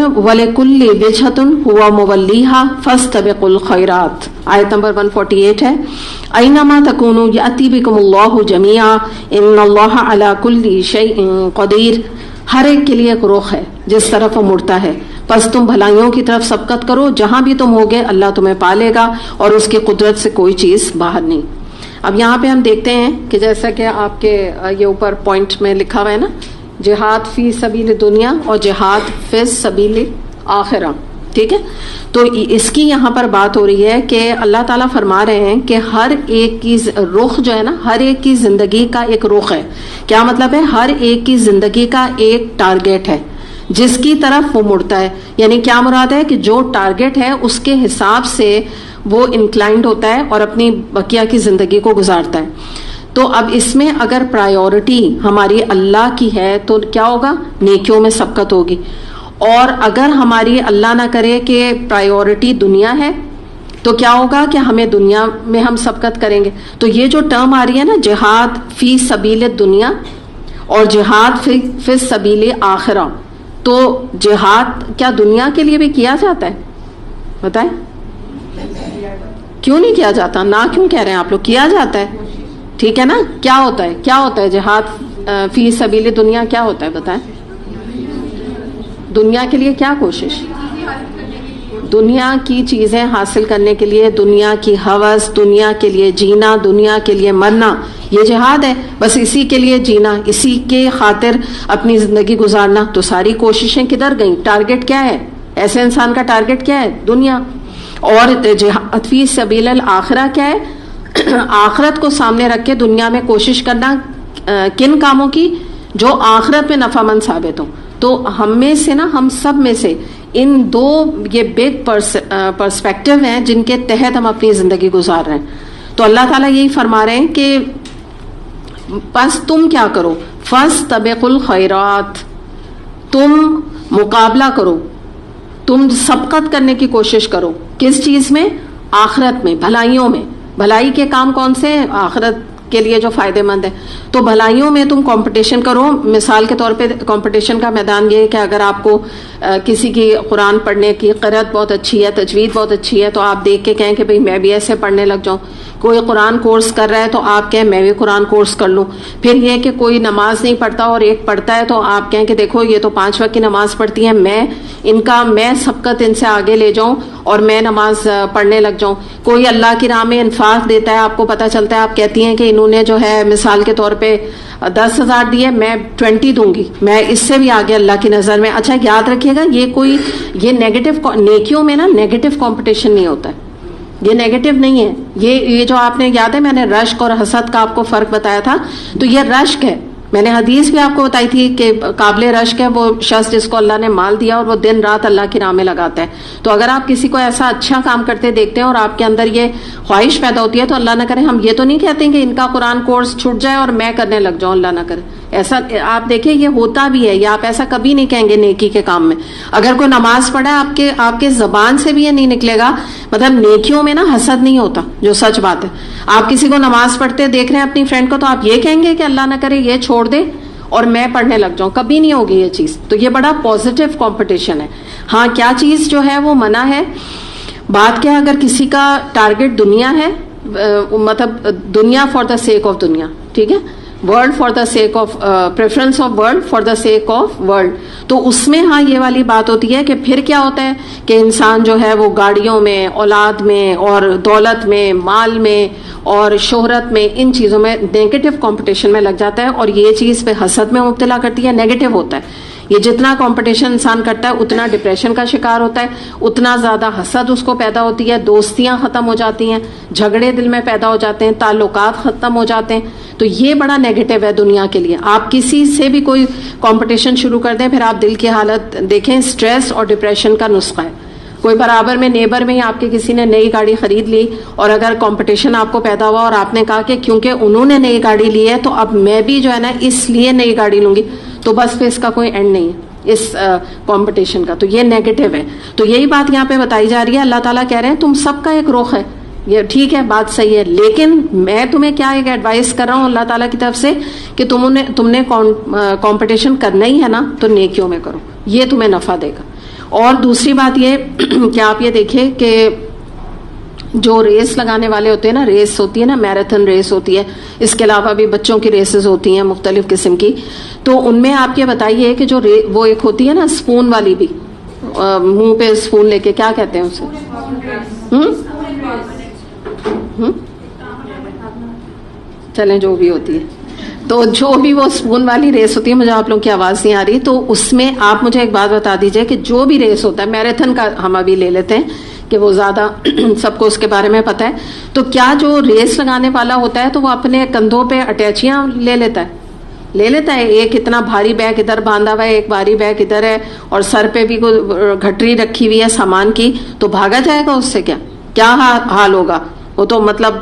ہیں وَلِكُلِّ وِجْهَةٌ هُوَ مُوَلِّيهَا فَاسْتَبِقُوا الْخَيْرَاتِ، آیت نمبر 148 ہے، اَيْنَمَا تَكُونُوا يَأْتِ بِكُمُ اللَّهُ جَمِيعًا إِنَّ اللَّهَ عَلَى كُلِّ شَيْءٍ قَدِيرٌ۔ ہر ایک کے لیے ایک رخ ہے جس طرف وہ مڑتا ہے، پس تم بھلائیوں کی طرف سبقت کرو، جہاں بھی تم ہوگے اللہ تمہیں پالے گا اور اس کی قدرت سے کوئی چیز باہر نہیں۔ اب یہاں پہ ہم دیکھتے ہیں کہ جیسا کہ آپ کے یہ اوپر پوائنٹ میں لکھا ہوا ہے نا، جہاد فی سبیل دنیا اور جہاد فی سبیل آخرہ، ٹھیک ہے؟ تو اس کی یہاں پر بات ہو رہی ہے کہ اللہ تعالیٰ فرما رہے ہیں کہ ہر ایک کی رخ جو ہے نا، ہر ایک کی زندگی کا ایک رخ ہے۔ کیا مطلب ہے؟ ہر ایک کی زندگی کا ایک ٹارگیٹ ہے جس کی طرف وہ مڑتا ہے، یعنی کیا مراد ہے کہ جو ٹارگیٹ ہے اس کے حساب سے وہ انکلائنڈ ہوتا ہے اور اپنی بقیہ کی زندگی کو گزارتا ہے۔ تو اب اس میں اگر پرائیورٹی ہماری اللہ کی ہے تو کیا ہوگا؟ نیکیوں میں سبقت ہوگی، اور اگر ہماری اللہ نہ کرے کہ پرائیورٹی دنیا ہے تو کیا ہوگا کہ ہمیں دنیا میں ہم سبقت کریں گے۔ تو یہ جو ٹرم آ رہی ہے نا، جہاد فی سبیل دنیا اور جہاد فی سبیل آخرہ، تو جہاد کیا دنیا کے لیے بھی کیا جاتا ہے؟ بتائیں کیوں نہیں کیا جاتا؟ نہ کیوں کہہ رہے ہیں آپ لوگ؟ کیا جاتا ہے، ٹھیک ہے نا؟ کیا ہوتا ہے؟ کیا ہوتا ہے جہاد فی سبیل دنیا؟ کیا ہوتا ہے بتائیں؟ دنیا کے لیے کیا کوشش؟ دنیا کی چیزیں حاصل کرنے کے لیے، دنیا کی ہوس، دنیا کے لیے جینا، دنیا کے لیے مرنا، یہ جہاد ہے۔ بس اسی کے لیے جینا، اسی کے خاطر اپنی زندگی گزارنا۔ تو ساری کوششیں کدھر گئیں؟ ٹارگٹ کیا ہے؟ ایسے انسان کا ٹارگٹ کیا ہے؟ دنیا۔ اور جہاد فی سبیل الآخرہ کیا ہے؟ آخرت کو سامنے رکھ کے دنیا میں کوشش کرنا، کن کاموں کی؟ جو آخرت میں نفع مند ثابت ہوں۔ تو ہم میں سے نا، ہم سب میں سے ان دو یہ بگ پرسپیکٹو ہیں جن کے تحت ہم اپنی زندگی گزار رہے ہیں۔ تو اللہ تعالیٰ یہی فرما رہے ہیں کہ بس تم کیا کرو؟ فاستبقوا الخیرات، تم مقابلہ کرو، تم سبقت کرنے کی کوشش کرو۔ کس چیز میں؟ آخرت میں، بھلائیوں میں۔ بھلائی کے کام کون سے ہیں؟ آخرت کے لیے جو فائدے مند ہے۔ تو بھلائیوں میں تم کمپٹیشن کرو۔ مثال کے طور پہ کمپٹیشن کا میدان یہ ہے کہ اگر آپ کو کسی کی قرآن پڑھنے کی قرأت بہت اچھی ہے، تجوید بہت اچھی ہے، تو آپ دیکھ کے کہیں کہ بھئی میں بھی ایسے پڑھنے لگ جاؤں۔ کوئی قرآن کورس کر رہا ہے تو آپ کہیں میں بھی قرآن کورس کر لوں۔ پھر یہ کہ کوئی نماز نہیں پڑھتا اور ایک پڑھتا ہے تو آپ کہیں کہ دیکھو یہ تو 5 وقت کی نماز پڑھتی ہیں، میں سبقت ان سے آگے لے جاؤں اور میں نماز پڑھنے لگ جاؤں۔ کوئی اللہ کی راہ میں انفاق دیتا ہے، آپ کو پتہ چلتا ہے، آپ کہتی ہیں کہ انہوں نے جو ہے مثال کے طور پہ 10,000 دیے، میں 20 دوں گی، میں اس سے بھی آگے اللہ کی نظر میں۔ اچھا یاد رکھیے گا، یہ نیگیٹو، نیکیوں میں نا نیگیٹو کمپٹیشن نہیں ہوتا ہے، یہ نیگیٹو نہیں ہے۔ یہ جو آپ نے یاد ہے میں نے رشک اور حسد کا آپ کو فرق بتایا تھا، تو یہ رشک ہے۔ میں نے حدیث بھی آپ کو بتائی تھی کہ قابل رشک ہے وہ شخص جس کو اللہ نے مال دیا اور وہ دن رات اللہ کی راہ میں لگاتا ہے۔ تو اگر آپ کسی کو ایسا اچھا کام کرتے دیکھتے ہیں اور آپ کے اندر یہ خواہش پیدا ہوتی ہے، تو اللہ نہ کرے ہم یہ تو نہیں کہتے ہیں کہ ان کا قرآن کورس چھوٹ جائے اور میں کرنے لگ جاؤں، اللہ نہ کرے ایسا۔ آپ دیکھیں یہ ہوتا بھی ہے، یا آپ ایسا کبھی نہیں کہیں گے نیکی کے کام میں۔ اگر کوئی نماز پڑھا ہے، آپ کے زبان سے بھی یہ نہیں نکلے گا، مطلب نیکیوں میں نا حسد نہیں ہوتا، جو سچ بات ہے۔ آپ کسی کو نماز پڑھتے دیکھ رہے ہیں اپنی فرینڈ کو، تو آپ یہ کہیں گے کہ اللہ نہ کرے یہ چھوڑ دے اور میں پڑھنے لگ جاؤں، کبھی نہیں ہوگی یہ چیز۔ تو یہ بڑا پازیٹیو کمپٹیشن ہے۔ ہاں کیا چیز جو ہے وہ منع ہے؟ بات کیا، اگر کسی کا ٹارگٹ دنیا ہے، مطلب دنیا فار دا سیک آف دنیا، ٹھیک ہے، world for the sake of preference of world for the sake of world, تو اس میں ہاں یہ والی بات ہوتی ہے کہ پھر کیا ہوتا ہے کہ انسان جو ہے وہ گاڑیوں میں، اولاد میں اور دولت میں، مال میں اور شہرت میں، ان چیزوں میں نیگیٹو کمپٹیشن میں لگ جاتا ہے، اور یہ چیز پہ حسد میں مبتلا کرتی ہے، نیگیٹو ہوتا ہے۔ یہ جتنا کمپٹیشن انسان کرتا ہے اتنا ڈپریشن کا شکار ہوتا ہے، اتنا زیادہ حسد اس کو پیدا ہوتی ہے، دوستیاں ختم ہو جاتی ہیں، جھگڑے دل میں پیدا ہو جاتے ہیں، تعلقات ختم ہو جاتے ہیں۔ تو یہ بڑا نیگیٹو ہے دنیا کے لیے۔ آپ کسی سے بھی کوئی کمپٹیشن شروع کر دیں، پھر آپ دل کی حالت دیکھیں، سٹریس اور ڈپریشن کا نسخہ ہے۔ کوئی برابر میں نیبر میں ہی آپ کے کسی نے نئی گاڑی خرید لی، اور اگر کمپٹیشن آپ کو پیدا ہوا اور آپ نے کہا کہ کیونکہ انہوں نے نئی گاڑی لی ہے تو اب میں بھی جو ہے نا اس لیے نئی گاڑی لوں گی، تو بس پھر اس کا کوئی اینڈ نہیں ہے اس کمپٹیشن کا۔ تو یہ نیگیٹو ہے۔ تو یہی بات یہاں پہ بتائی جا رہی ہے، اللہ تعالیٰ کہہ رہے ہیں تم سب کا ایک رخ ہے، یہ ٹھیک ہے، بات صحیح ہے، لیکن میں تمہیں کیا ایک ایڈوائز کر رہا ہوں اللہ تعالیٰ کی طرف سے کہ تم نے کمپٹیشن کرنا ہی ہے نا تو نیکیوں میں کرو، یہ تمہیں نفع دے گا۔ اور دوسری بات یہ کہ آپ یہ دیکھیں کہ جو ریس لگانے والے ہوتے ہیں نا، ریس ہوتی ہے نا، میراتھن ریس ہوتی ہے، اس کے علاوہ بھی بچوں کی ریسز ہوتی ہیں مختلف قسم کی، تو ان میں آپ یہ بتائیے کہ جو وہ ایک ہوتی ہے نا اسپون والی بھی، منہ پہ اسپون لے کے، کیا کہتے ہیں اسے؟ چلیں جو بھی ہوتی ہے، تو جو بھی وہ اسپون والی ریس ہوتی ہے، مجھے آپ لوگوں کی آواز نہیں آ رہی، تو اس میں آپ مجھے ایک بات بتا دیجئے کہ جو بھی ریس ہوتا ہے، میراتھن کا ہم ابھی لے لیتے ہیں کہ وہ زیادہ سب کو اس کے بارے میں پتہ ہے، تو کیا جو ریس لگانے والا ہوتا ہے تو وہ اپنے کندھوں پہ اٹیچیاں لے لیتا ہے، ایک اتنا بھاری بیگ ادھر باندھا ہوا ہے، ایک بھاری بیگ ادھر ہے، اور سر پہ بھی کوئی گھٹری رکھی ہوئی ہے سامان کی، تو بھاگا جائے گا اس سے؟ کیا حال ہوگا؟ وہ تو مطلب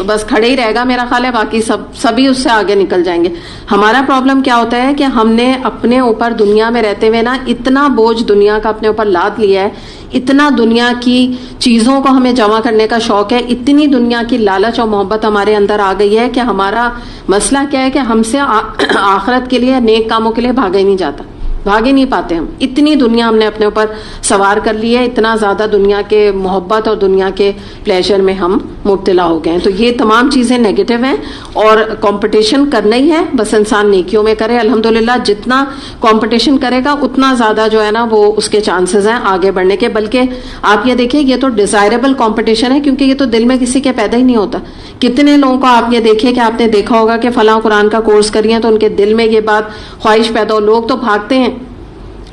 بس کھڑے ہی رہے گا میرا خیال ہے، باقی سبھی اس سے آگے نکل جائیں گے۔ ہمارا پرابلم کیا ہوتا ہے کہ ہم نے اپنے اوپر دنیا میں رہتے ہوئے نا اتنا بوجھ دنیا کا اپنے اوپر لاد لیا ہے، اتنا دنیا کی چیزوں کو ہمیں جمع کرنے کا شوق ہے، اتنی دنیا کی لالچ اور محبت ہمارے اندر آ گئی ہے کہ ہمارا مسئلہ کیا ہے کہ ہم سے آخرت کے لیے، نیک کاموں کے لیے بھاگا ہی نہیں جاتا، بھاگ ہی نہیں پاتے ہم، اتنی دنیا ہم نے اپنے اوپر سوار کر لی ہے، اتنا زیادہ دنیا کے محبت اور دنیا کے پلیجر میں ہم مبتلا ہو گئے ہیں۔ تو یہ تمام چیزیں نیگیٹو ہیں، اور کمپٹیشن کرنا ہی ہے، بس انسان نیکیوں میں کرے، الحمدللہ جتنا کمپٹیشن کرے گا اتنا زیادہ جو ہے نا وہ اس کے چانسز ہیں آگے بڑھنے کے، بلکہ آپ یہ دیکھیں یہ تو ڈیزائربل کمپٹیشن ہے، کیونکہ یہ تو دل میں کسی کے پیدا ہی نہیں ہوتا۔ کتنے لوگوں کو آپ یہ دیکھیں کہ آپ نے دیکھا ہوگا کہ فلاں قرآن کا کورس کریے تو ان کے دل میں یہ بات خواہش پیدا ہو، لوگ تو بھاگتے ہیں،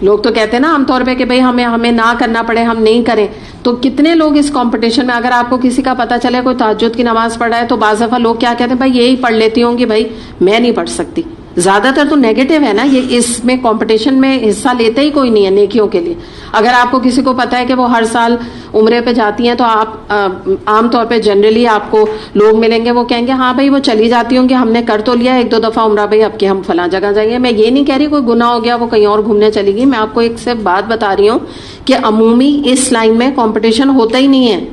لوگ تو کہتے ہیں نا عام طور پہ کہ بھئی ہمیں نہ کرنا پڑے، ہم نہیں کریں، تو کتنے لوگ اس کمپٹیشن میں، اگر آپ کو کسی کا پتہ چلے کوئی تہجد کی نماز پڑھ رہا ہے تو بعض دفعہ لوگ کیا کہتے ہیں، بھائی یہی پڑھ لیتی ہوں گی، بھائی میں نہیں پڑھ سکتی۔ زیادہ تر تو نیگیٹو ہے نا، یہ اس میں کمپٹیشن میں حصہ لیتے ہی کوئی نہیں ہے نیکیوں کے لیے۔ اگر آپ کو کسی کو پتا ہے کہ وہ ہر سال عمرے پہ جاتی ہیں تو آپ عام طور پہ جنرلی آپ کو لوگ ملیں گے، وہ کہیں گے ہاں بھائی وہ چلی جاتی ہوں کہ ہم نے کر تو لیا ایک دو دفعہ عمرہ، بھائی اب کہ ہم فلاں جگہ جائیں گے۔ میں یہ نہیں کہہ رہی کوئی گناہ ہو گیا وہ کہیں اور گھومنے چلی گئی، میں آپ کو ایک صرف بات بتا رہی ہوں کہ عمومی اس لائن میں کمپٹیشن ہوتا ہی نہیں ہے،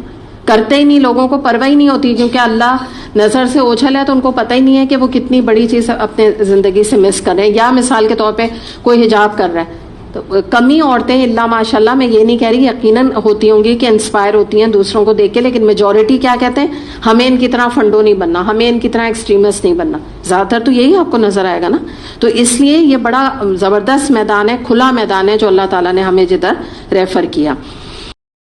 کرتے ہی نہیں، لوگوں کو پرواہ ہی نہیں ہوتی، کیونکہ اللہ نظر سے اوجھل ہے تو ان کو پتہ ہی نہیں ہے کہ وہ کتنی بڑی چیز اپنے زندگی سے مس کر رہے ہیں۔ یا مثال کے طور پہ کوئی حجاب کر رہا ہے، تو کمی عورتیں اللہ ماشاء اللہ، میں یہ نہیں کہہ رہی یقیناً ہوتی ہوں گی کہ انسپائر ہوتی ہیں دوسروں کو دیکھ کے، لیکن میجورٹی کیا کہتے ہیں، ہمیں ان کی طرح فنڈو نہیں بننا، ہمیں ان کی طرح ایکسٹریمسٹ نہیں بننا، زیادہ تر تو یہی آپ کو نظر آئے گا نا۔ تو اس لیے یہ بڑا زبردست میدان ہے، کھلا میدان ہے جو اللہ تعالیٰ نے ہمیں جدھر ریفر کیا۔